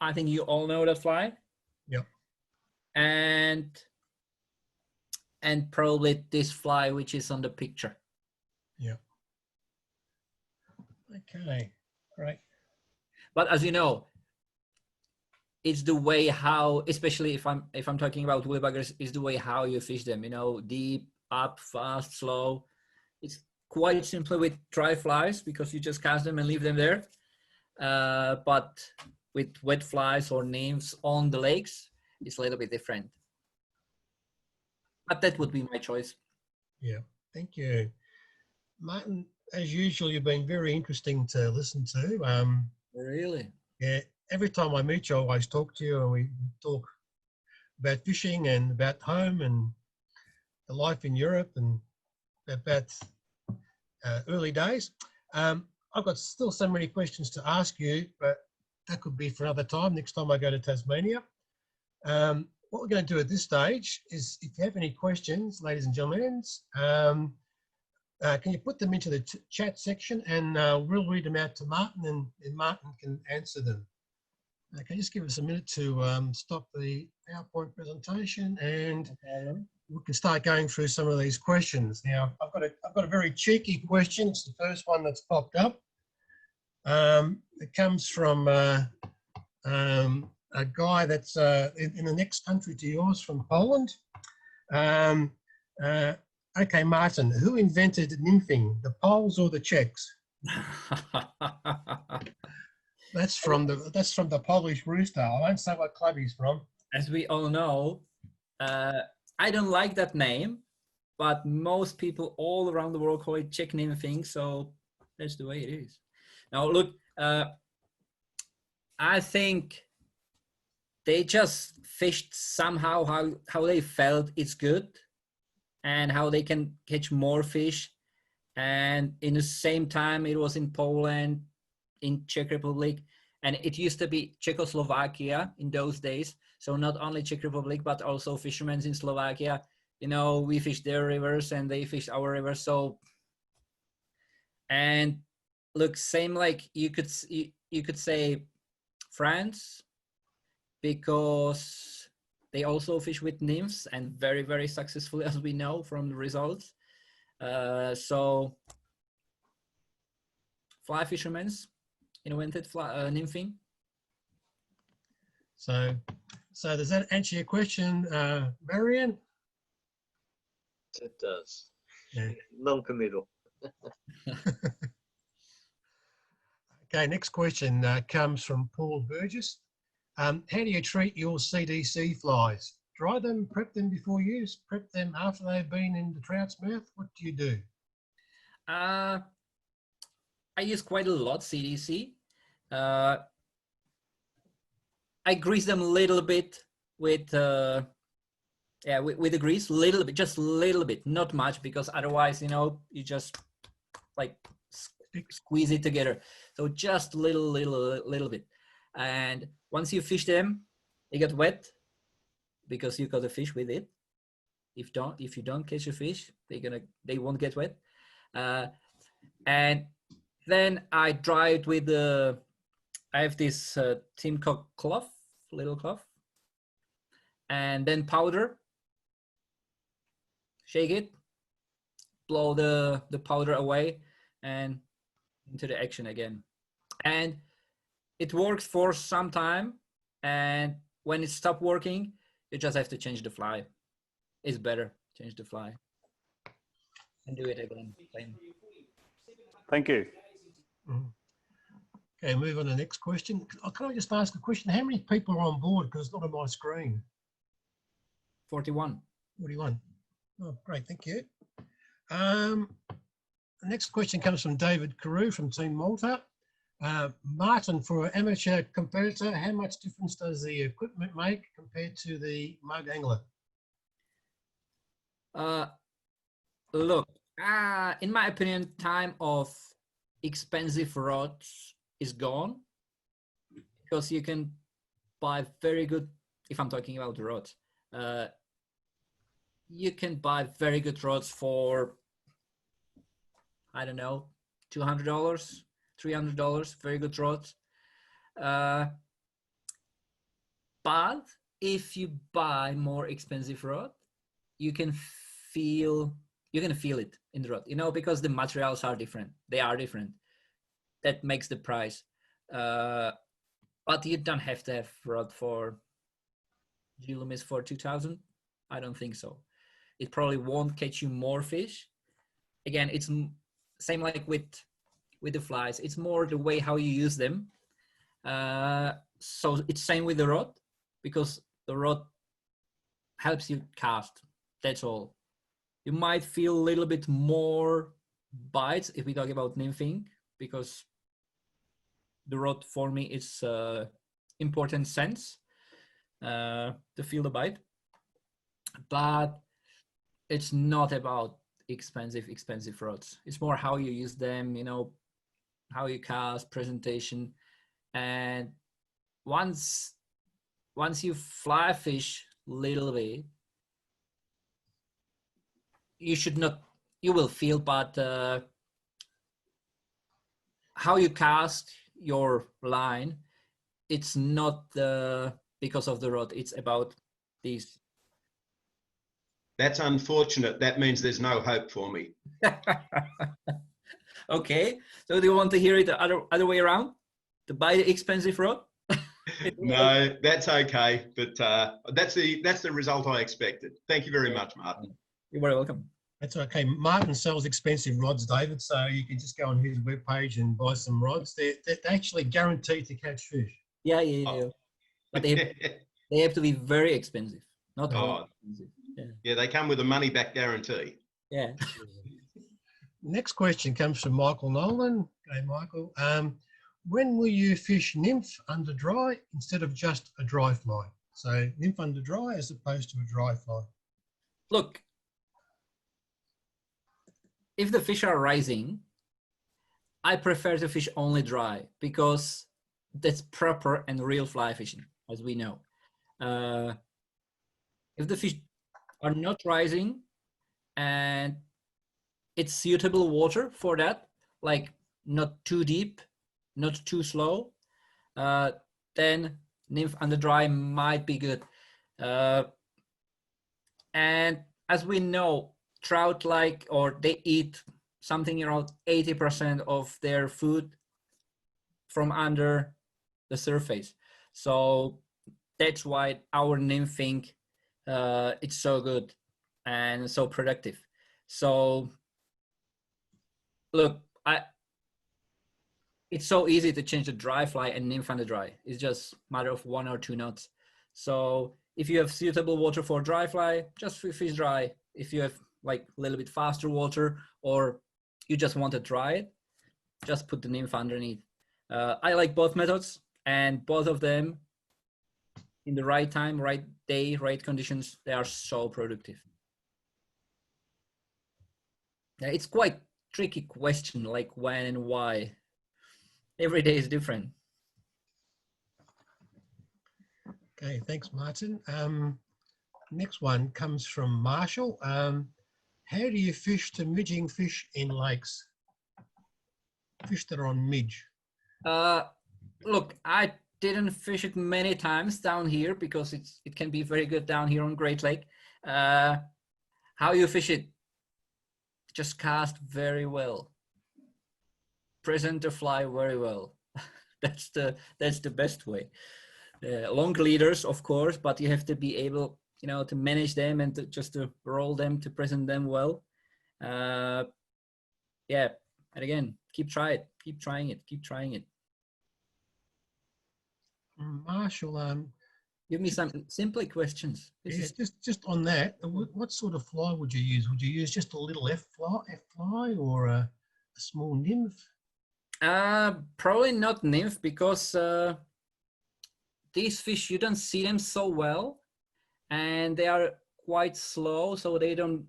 Speaker 2: I think you all know that fly.
Speaker 1: Yep.
Speaker 2: And probably this fly, which is on the picture.
Speaker 1: Yeah. Okay, great.
Speaker 2: But as you know, it's the way how, especially if I'm talking about woolly buggers, is the way how you fish them. You know, deep, up, fast, slow. It's quite simply with dry flies because you just cast them and leave them there. But with wet flies or nymphs on the lakes, it's a little bit different. But that would be my choice.
Speaker 1: Yeah, thank you. Martin, as usual, you've been very interesting to listen to.
Speaker 2: Really?
Speaker 1: Yeah, every time I meet you, I always talk to you and we talk about fishing and about home and the life in Europe and about early days. I've got still so many questions to ask you, but that could be for another time, next time I go to Tasmania. What we're going to do at this stage is, if you have any questions, ladies and gentlemen, can you put them into the chat section, and we'll read them out to Martin, and Martin can answer them. Okay, just give us a minute to stop the PowerPoint presentation, and we can start going through some of these questions. Now, I've got a very cheeky question. It's the first one that's popped up. It comes from a guy that's in the next country to yours, from Poland. Okay, Martin, who invented nymphing, the Poles or the Czechs? That's from the Polish rooster. I won't say what club he's from.
Speaker 2: As we all know, I don't like that name, but most people all around the world call it Czech nymphing, so that's the way it is. Now, look, I think they just fished somehow how they felt it's good and how they can catch more fish. And in the same time, it was in Poland, in Czech Republic, and it used to be Czechoslovakia in those days. So not only Czech Republic, but also fishermen in Slovakia. You know, we fished their rivers and they fished our rivers. So, and look, same like you could say France, because they also fish with nymphs and very, very successfully, as we know from the results. So fly fishermen's invented nymphing.
Speaker 1: So does that answer your question, Marion?
Speaker 3: It does.
Speaker 1: Yeah.
Speaker 3: Non-committal.
Speaker 1: Okay, next question comes from Paul Burgess. How do you treat your CDC flies? Dry them, prep them before use, prep them after they've been in the trout's mouth? What do you do?
Speaker 2: I use quite a lot CDC. I grease them a little bit with the grease, little bit, just a little bit, not much, because otherwise, you know, you just like squeeze it together. So just little bit. And once you fish them, they get wet because you caught a fish with it. If you don't catch a fish, they won't get wet. And then I dry it with I have this tin cloth, little cloth, and then powder. Shake it, blow the powder away, and into the action again. And it works for some time, and when it stops working, you just have to change the fly. It's better, change the fly and do it again.
Speaker 4: Thank you.
Speaker 1: Okay, move on to the next question. Can I just ask a question? How many people are on board? Because it's not on my screen.
Speaker 2: 41.
Speaker 1: 41. Oh, great, thank you. The next question comes from David Carew from Team Malta. Martin, for an amateur competitor, how much difference does the equipment make compared to the mud angler?
Speaker 2: Look, in my opinion, time of expensive rods is gone, because you can buy very good, if I'm talking about the rods, you can buy very good rods for, I don't know, $200, $300, very good rods. But if you buy more expensive rod, you're gonna feel it in the rod, you know, because the materials are different. They are different. That makes the price. But you don't have to have rod for G-Loomis for 2000. I don't think so. It probably won't catch you more fish. Again, it's same like with the flies. It's more the way how you use them. So it's same with the rod, because the rod helps you cast. That's all. You might feel a little bit more bites if we talk about nymphing, because the rod for me is important sense to feel the bite. But it's not about expensive rods. It's more how you use them, you know, how you cast, presentation. And once you fly fish a little bit, you will feel, but how you cast your line, it's not because of the rod, it's about these.
Speaker 5: That's unfortunate. That means there's no hope for me.
Speaker 2: Okay, so do you want to hear it the other way around? To buy the expensive rod?
Speaker 5: No, that's okay. But that's the result I expected. Thank you very much, Martin.
Speaker 2: You're very welcome.
Speaker 1: That's okay. Martin sells expensive rods, David, so you can just go on his webpage and buy some rods. They're actually guaranteed to catch fish.
Speaker 2: Yeah. But they have to be very expensive, not all expensive.
Speaker 5: Yeah, they come with a money-back guarantee.
Speaker 2: Yeah.
Speaker 1: Next question comes from Michael Nolan. Okay, Michael. When will you fish nymph under dry instead of just a dry fly? So nymph under dry as opposed to a dry fly.
Speaker 2: Look, if the fish are rising, I prefer to fish only dry, because that's proper and real fly fishing, as we know. If the fish are not rising and it's suitable water for that, like not too deep, not too slow, then nymph under dry might be good. And as we know, trout they eat something around 80% of their food from under the surface. So that's why our nymphing, it's so good and so productive. So look, it's so easy to change the dry fly and nymph under dry. It's just a matter of 1 or 2 knots. So if you have suitable water for dry fly, just fish dry. If you have like a little bit faster water, or you just want to dry it, just put the nymph underneath. I like both methods, and both of them in the right time, right day, right conditions, they are so productive. Yeah, it's quite tricky question, like when and why. Every day is different.
Speaker 1: Okay, thanks, Martin. Next one comes from Marshall. How do you fish to midging fish in lakes? Fish that are on midge.
Speaker 2: Look, I didn't fish it many times down here, because it can be very good down here on Great Lake. How you fish it? Just cast very well. Present the fly very well. That's the best way. Long leaders, of course, but you have to be able, you know, to manage them and to roll them, to present them well. Yeah, and again, keep trying it.
Speaker 1: Marshall,
Speaker 2: Give me some simple questions. This
Speaker 1: Yeah,
Speaker 2: is,
Speaker 1: just on that, what sort of fly would you use? Would you use just a little F fly or a small nymph?
Speaker 2: probably not nymph, because these fish, you don't see them so well, and they are quite slow, so they don't,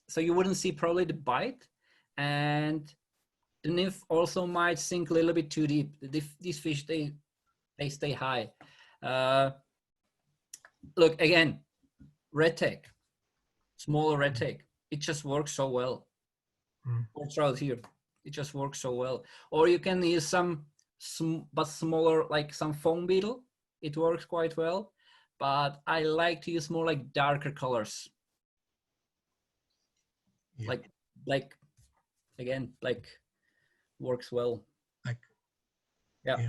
Speaker 2: so you wouldn't see probably the bite, and the nymph also might sink a little bit too deep. These fish, they stay high. Look, again, red tag, smaller red tag, it just works so well. Or trout here, it just works so well. Or you can use some but smaller, like some foam beetle, it works quite well, but I like to use more like darker colors.
Speaker 1: Yeah.
Speaker 2: Like black, again, black works well.
Speaker 1: Like,
Speaker 2: Yeah.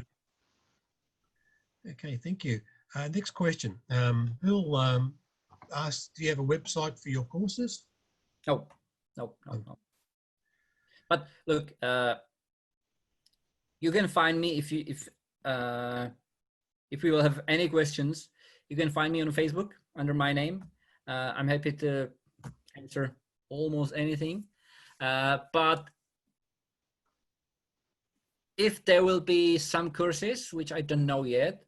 Speaker 1: Okay, thank you. Next question. Bill asked, do you have a website for your courses?
Speaker 2: No. But look, you can find me if we will have any questions. You can find me on Facebook under my name. I'm happy to answer almost anything. But if there will be some courses, which I don't know yet,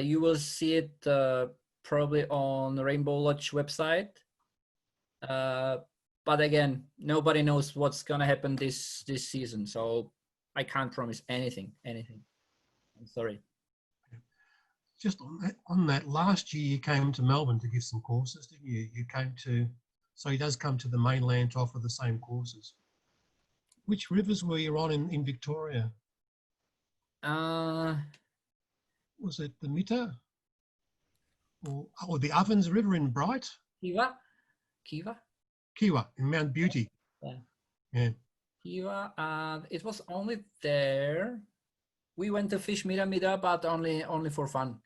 Speaker 2: you will see it probably on the Rainbow Lodge website. But again, nobody knows what's gonna happen this season, so I can't promise anything. I'm sorry.
Speaker 1: Just on that, last year you came to Melbourne to give some courses, didn't you? You came to, so he does come to the mainland to offer the same courses. Which rivers were you on in Victoria? Was it the Mitta? Or the Ovens River in Bright?
Speaker 2: Kiva,
Speaker 1: Kiwa in Mount Beauty. Yeah.
Speaker 2: Kiva, it was only there. We went to fish Mida, but only for fun.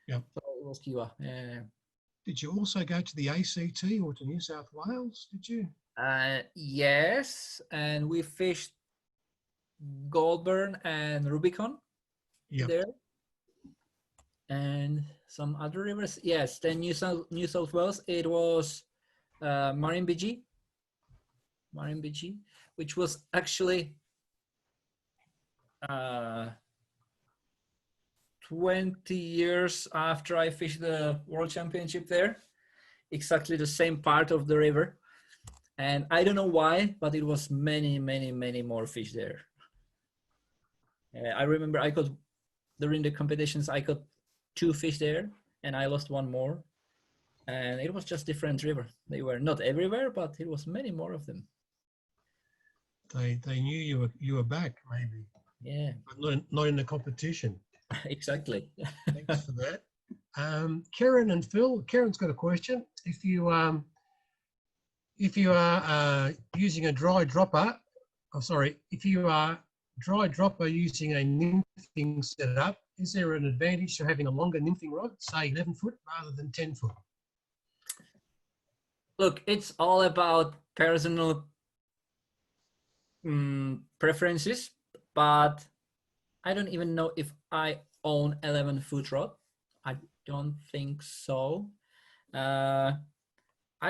Speaker 1: Yeah.
Speaker 2: So it was Kiva. Yeah.
Speaker 1: Did you also go to the ACT or to New South Wales? Did you?
Speaker 2: Yes, and we fished Goulburn and Rubicon there, and some other rivers. Yes, then New South Wales. It was Murrumbidgee, which was actually 20 years after I fished the World Championship there. Exactly the same part of the river. And I don't know why, but it was many more fish there. I remember I caught, during the competitions, I caught 2 fish there and I lost 1 more. And it was just different river. They were not everywhere, but it was many more of them.
Speaker 1: They knew you were back, maybe.
Speaker 2: Yeah.
Speaker 1: But not in the competition.
Speaker 2: Exactly.
Speaker 1: Thanks for that. Karen and Phil, Karen's got a question. If you are using a dry dropper, if you are dry dropper using a nymphing setup, is there an advantage to having a longer nymphing rod, say 11 foot rather than 10 foot?
Speaker 2: Look, it's all about personal preferences, but I don't even know if I own 11-foot rod. I don't think so. I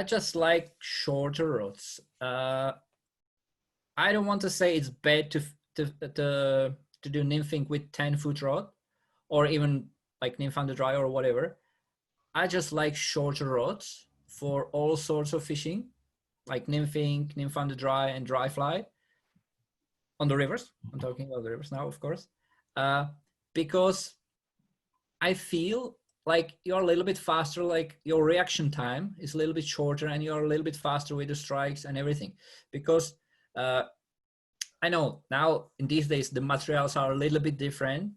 Speaker 2: just like shorter rods. I don't want to say it's bad to do nymphing with 10-foot rod, or even like nymph under dry or whatever. I just like shorter rods for all sorts of fishing, like nymphing, nymph under dry, and dry fly on the rivers. I'm talking about the rivers now, of course, because I feel like you're a little bit faster, like your reaction time is a little bit shorter and you're a little bit faster with the strikes and everything. Because I know now in these days, the materials are a little bit different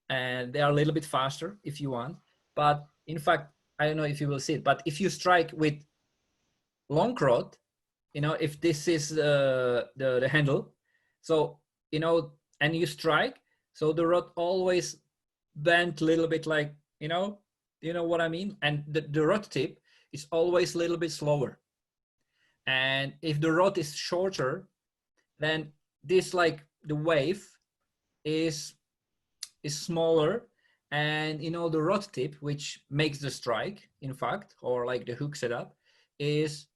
Speaker 2: and they are a little bit faster if you want. But in fact, I don't know if you will see it, but if you strike with long rod, if this is the handle, so, and you strike, so the rod always bent a little bit, like, you know what I mean? And the rod tip is always a little bit slower. And if the rod is shorter, then this, like, the wave is smaller And the rod tip, which makes the strike, in fact, or like the hook setup, is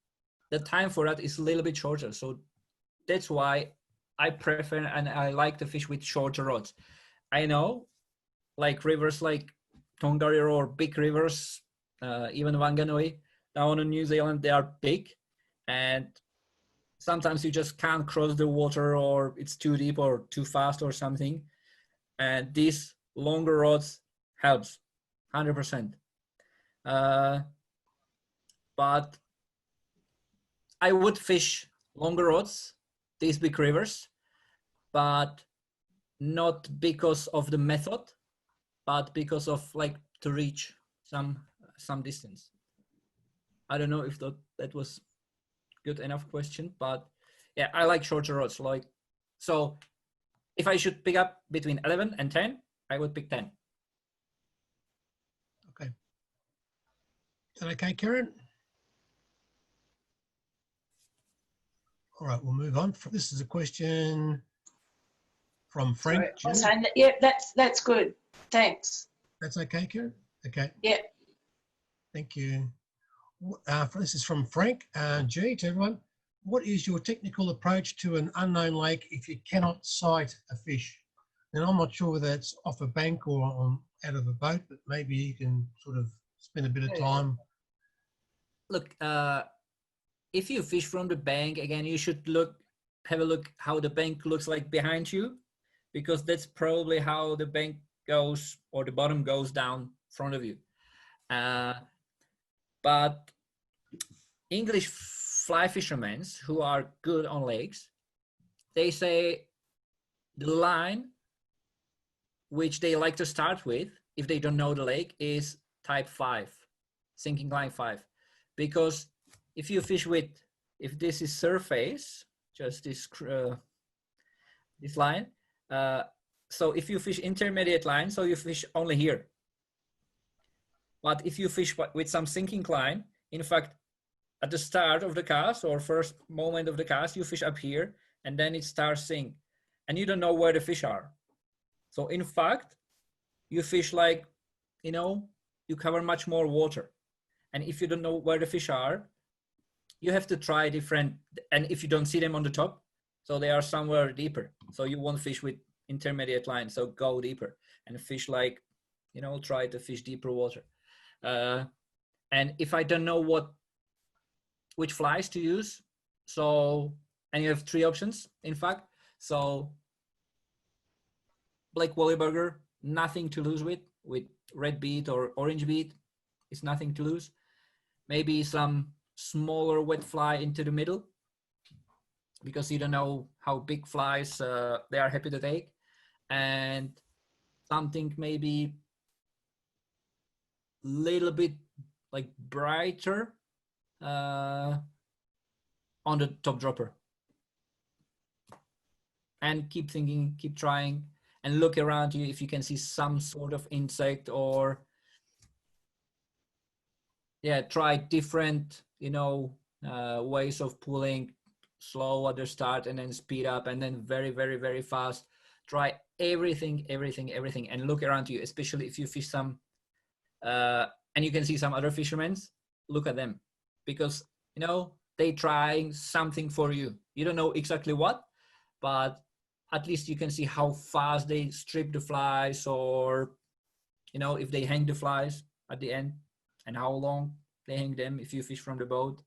Speaker 2: the time for that is a little bit shorter. So that's why I prefer and I like to fish with shorter rods. I know, like rivers like Tongariro or big rivers, even Wanganui down in New Zealand, they are big, and sometimes you just can't cross the water, or it's too deep or too fast or something. And these longer rods helps 100%. But I would fish longer rods, these big rivers, but not because of the method, but because of like to reach some distance. I don't know if that was good enough question, but yeah, I like shorter rods. Like, so if I should pick up between 11 and 10, I would pick 10.
Speaker 1: Okay. Is that okay, Karen? All right, we'll move on. This is a question from Frank.
Speaker 6: Sorry, I was saying that, yeah, that's good. Thanks.
Speaker 1: That's okay, Karen? Okay.
Speaker 6: Yeah.
Speaker 1: Thank you. This is from Frank. G, to everyone. What is your technical approach to an unknown lake if you cannot sight a fish? And I'm not sure whether that's off a bank or out of a boat, but maybe you can sort of spend a bit of time.
Speaker 2: Look, if you fish from the bank, again, you should have a look how the bank looks like behind you, because that's probably how the bank goes or the bottom goes down in front of you. But English fly fishermen who are good on lakes, they say the line which they like to start with, if they don't know the lake, is type 5, sinking line 5. Because if you fish with, if this is surface, just this line, so if you fish intermediate line, so you fish only here. But if you fish with some sinking line, in fact, at the start of the cast or first moment of the cast, you fish up here and then it starts sink and you don't know where the fish are. So in fact, you fish like, you cover much more water. And if you don't know where the fish are, you have to try different, and if you don't see them on the top, so they are somewhere deeper. So you won't fish with intermediate line, so go deeper and fish like, try to fish deeper water. And if I don't know which flies to use, and you have 3 options, in fact, so Black Wallyburger, nothing to lose with red bead or orange bead, it's nothing to lose. Maybe some smaller wet fly into the middle, because you don't know how big flies they are happy to take, and something maybe little bit like brighter on the top dropper. And keep thinking, keep trying, and look around you if you can see some sort of insect, or try different ways of pulling, slow at the start and then speed up and then very, very, very fast. Try everything, and look around you, especially if you fish some and you can see some other fishermen. Look at them, because they trying something for you. You don't know exactly what, but at least you can see how fast they strip the flies, or if they hang the flies at the end, and how long they hang them if you fish from the boat.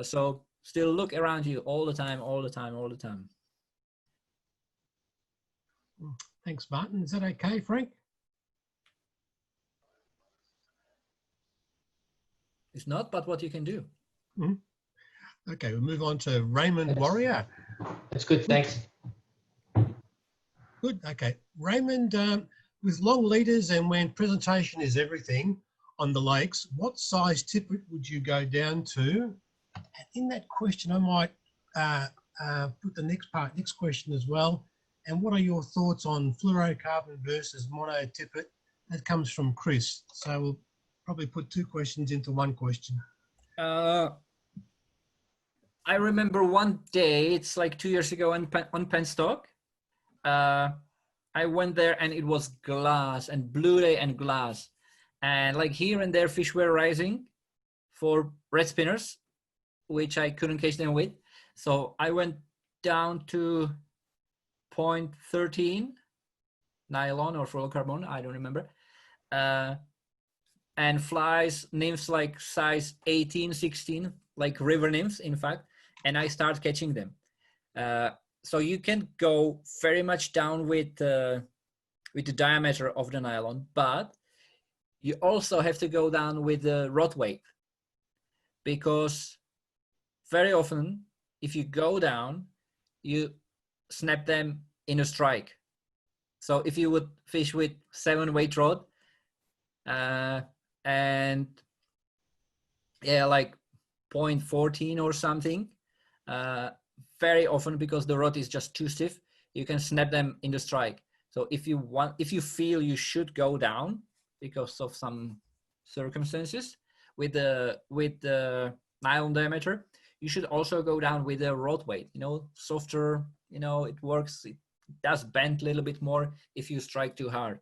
Speaker 2: So still look around you all the time.
Speaker 1: Thanks, Martin. Is that okay, Frank?
Speaker 2: It's not, but what you can do.
Speaker 1: Mm-hmm. Okay, we'll move on to Raymond Warrior.
Speaker 7: That's good, thanks.
Speaker 1: Good, okay. Raymond, with long leaders and when presentation is everything on the lakes, what size tippet would you go down to? And in that question, I might put the next question as well. And what are your thoughts on fluorocarbon versus mono tippet? That comes from Chris. So we'll probably put 2 questions into 1 question.
Speaker 2: I remember one day, it's like 2 years ago on Penstock, I went there and it was glass and blue day and glass. And like here and there, fish were rising for red spinners, which I couldn't catch them with. So I went down to 0.13 nylon or fluorocarbon, I don't remember. And flies, nymphs like size 18, 16, like river nymphs, in fact, and I start catching them. So you can go very much down with the diameter of the nylon, but you also have to go down with the rod weight, because very often if you go down, you snap them in a strike. So if you would fish with 7-weight rod, and yeah, like 0.14 or something, very often, because the rod is just too stiff, you can snap them in the strike. So if you feel you should go down because of some circumstances with the nylon diameter, you should also go down with the rod weight, softer, it works, it does bend a little bit more if you strike too hard.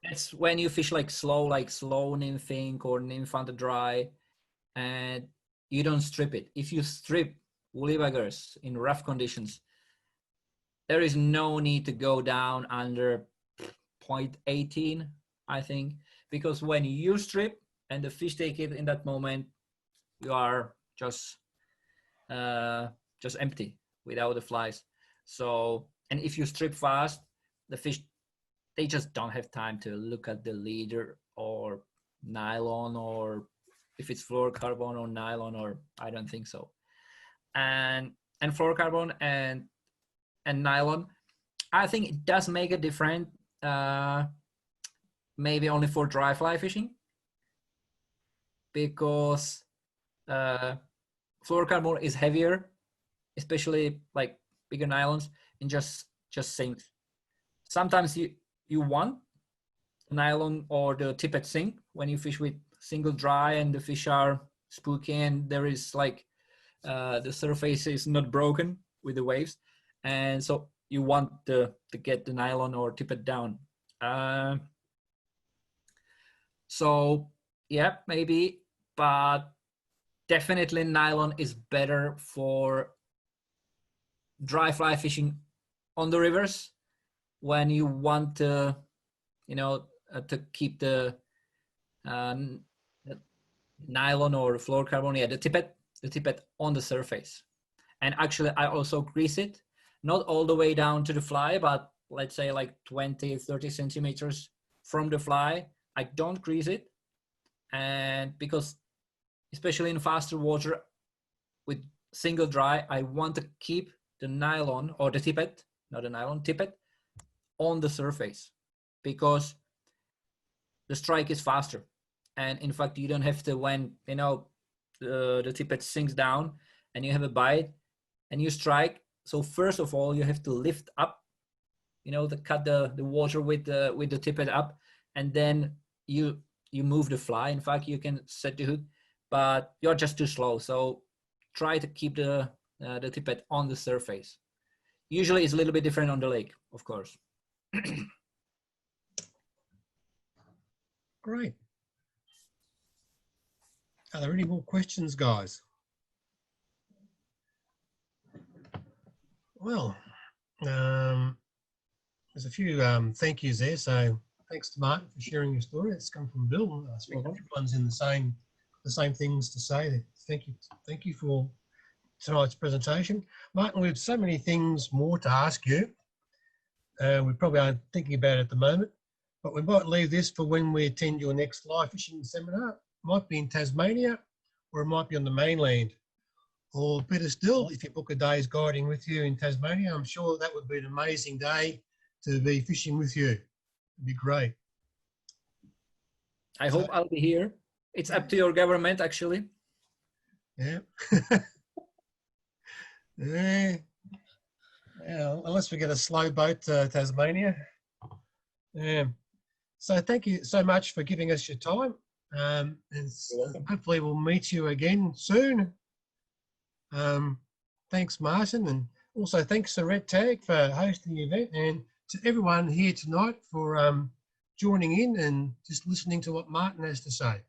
Speaker 2: That's when you fish like slow nymphing or nymph under dry, and you don't strip it. If you strip woolly buggers in rough conditions, there is no need to go down under 0.18, I think, because when you strip and the fish take it in that moment, you are just empty without the flies. So, and if you strip fast, the fish, they just don't have time to look at the leader or nylon, or if it's fluorocarbon or nylon, or I don't think so. And fluorocarbon and nylon, I think it does make a difference, maybe only for dry fly fishing, because fluorocarbon is heavier, especially like bigger nylons, and just sinks. Sometimes you want nylon or the tippet sink when you fish with single dry and the fish are spooky and there is like the surface is not broken with the waves, and so you want to get the nylon or tippet down. So yeah, maybe, but definitely nylon is better for dry fly fishing on the rivers when you want to, to keep the nylon or fluorocarbon, yeah, the tippet on the surface. And actually I also grease it, not all the way down to the fly, but let's say like 20-30 centimeters from the fly. I don't grease it, and because especially in faster water with single dry, I want to keep the nylon or the tippet, not the nylon, tippet on the surface, because the strike is faster. And in fact, you don't have to, when the tippet sinks down and you have a bite and you strike. So first of all, you have to lift up, to cut the water with the tippet up, and then you move the fly. In fact, you can set the hook, but you're just too slow. So try to keep the tippet on the surface. Usually it's a little bit different on the lake, of course.
Speaker 1: Great. Are there any more questions, guys? Well, there's a few thank yous there. So thanks to Martin for sharing your story. It's come from Bill. I think everyone's in the same things to say. Thank you for tonight's presentation, Martin. We have so many things more to ask you. We probably aren't thinking about it at the moment, but we might leave this for when we attend your next fly fishing seminar. It might be in Tasmania, or it might be on the mainland. Or better still, if you book a day's guiding with you in Tasmania, I'm sure that would be an amazing day to be fishing with you. It'd be great.
Speaker 2: I hope I'll be here. It's up to your government, actually.
Speaker 1: Yeah. Yeah. Unless we get a slow boat to Tasmania. Yeah. So thank you so much for giving us your time. And hopefully we'll meet you again soon. Thanks, Martin, and Also, thanks to Red Tag for hosting the event, and to everyone here tonight for joining in and just listening to what Martin has to say.